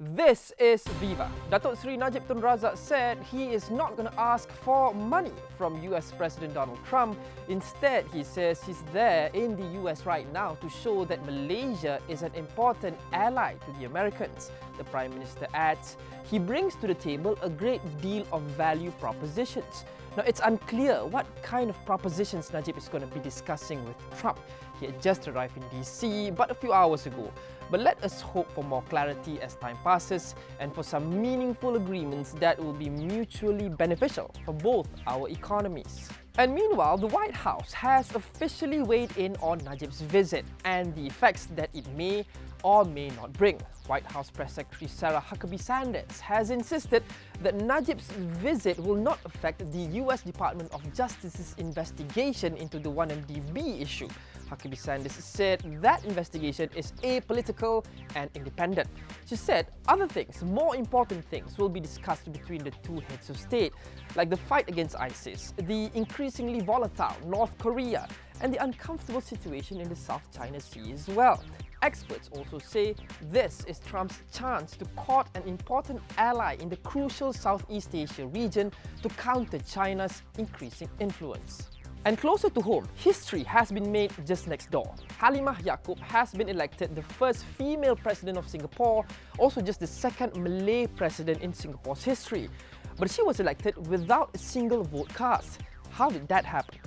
This is Viva. Datuk Seri Najib Tun Razak said he is not going to ask for money from US President Donald Trump. Instead, he says he's there in the US right now to show that Malaysia is an important ally to the Americans. The Prime Minister adds he brings to the table a great deal of value propositions. Now, it's unclear what kind of propositions Najib is going to be discussing with Trump. He had just arrived in DC but a few hours ago. But let us hope for more clarity as time passes and for some meaningful agreements that will be mutually beneficial for both our economies. And meanwhile, the White House has officially weighed in on Najib's visit and the effects that it may or may not bring. White House Press Secretary Sarah Huckabee Sanders has insisted that Najib's visit will not affect the US Department of Justice's investigation into the 1MDB issue. Huckabee Sanders said that investigation is apolitical and independent. She said other things, more important things, will be discussed between the two heads of state, like the fight against ISIS, the increasingly volatile North Korea, and the uncomfortable situation in the South China Sea as well. Experts also say this is Trump's chance to court an important ally in the crucial Southeast Asia region to counter China's increasing influence. And closer to home, history has been made just next door. Halimah Yacob has been elected the first female president of Singapore, also just the second Malay president in Singapore's history. But she was elected without a single vote cast. How did that happen?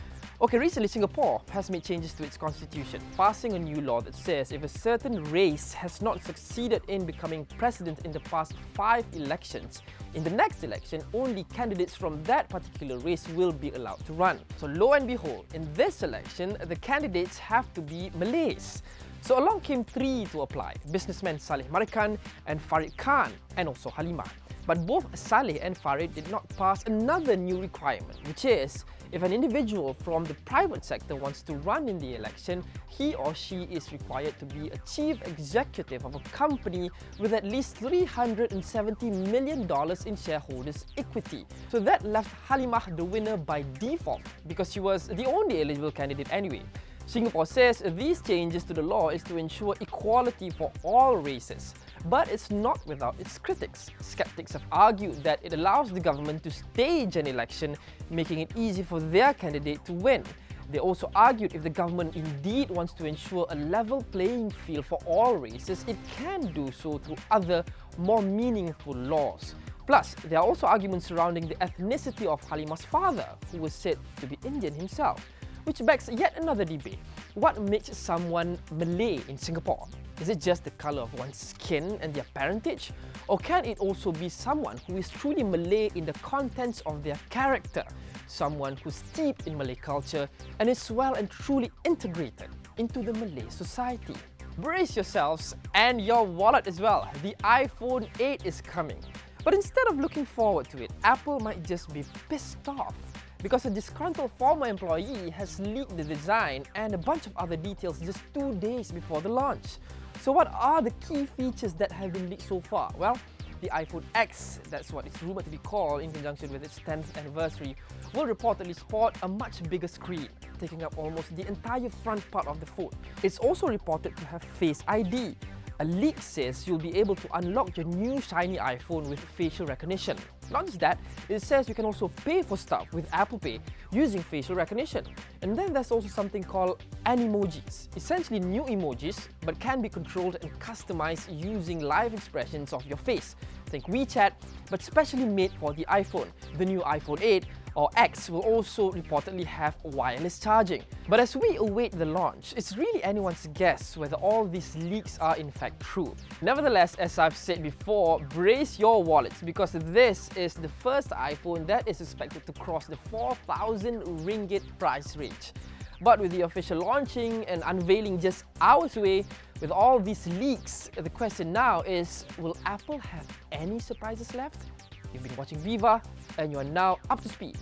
Okay, recently Singapore has made changes to its constitution, passing a new law that says if a certain race has not succeeded in becoming president in the past 5 elections, in the next election, only candidates from that particular race will be allowed to run. So lo and behold, in this election, the candidates have to be Malays. So along came 3 to apply, businessmen Saleh Marikan and Farid Khan, and also Halimah. But both Saleh and Farid did not pass another new requirement, which is, if an individual from the private sector wants to run in the election, he or she is required to be a chief executive of a company with at least $370 million in shareholders' equity. So that left Halimah the winner by default, because she was the only eligible candidate anyway. Singapore says these changes to the law is to ensure equality for all races. But it's not without its critics. Skeptics have argued that it allows the government to stage an election, making it easy for their candidate to win. They also argued if the government indeed wants to ensure a level playing field for all races, it can do so through other, more meaningful laws. Plus, there are also arguments surrounding the ethnicity of Halimah's father, who was said to be Indian himself. Which begs yet another debate. What makes someone Malay in Singapore? Is it just the colour of one's skin and their parentage? Or can it also be someone who is truly Malay in the contents of their character? Someone who's steeped in Malay culture and is well and truly integrated into the Malay society? Brace yourselves and your wallet as well. The iPhone 8 is coming. But instead of looking forward to it, Apple might just be pissed off, because a disgruntled former employee has leaked the design and a bunch of other details just 2 days before the launch. So what are the key features that have been leaked so far? Well, the iPhone X, that's what it's rumored to be called in conjunction with its 10th anniversary, will reportedly sport a much bigger screen, taking up almost the entire front part of the phone. It's also reported to have Face ID. A leak says you'll be able to unlock your new shiny iPhone with facial recognition. Not just that, it says you can also pay for stuff with Apple Pay using facial recognition. And then there's also something called Animojis, essentially new emojis, but can be controlled and customized using live expressions of your face. Think WeChat, but specially made for the iPhone. The new iPhone 8 or X will also reportedly have wireless charging. But as we await the launch, it's really anyone's guess whether all these leaks are in fact true. Nevertheless, as I've said before, brace your wallets, because this is the first iPhone that is expected to cross the 4,000 ringgit price range. But with the official launching and unveiling just hours away, with all these leaks, the question now is, will Apple have any surprises left? You've been watching Viva, and you are now up to speed.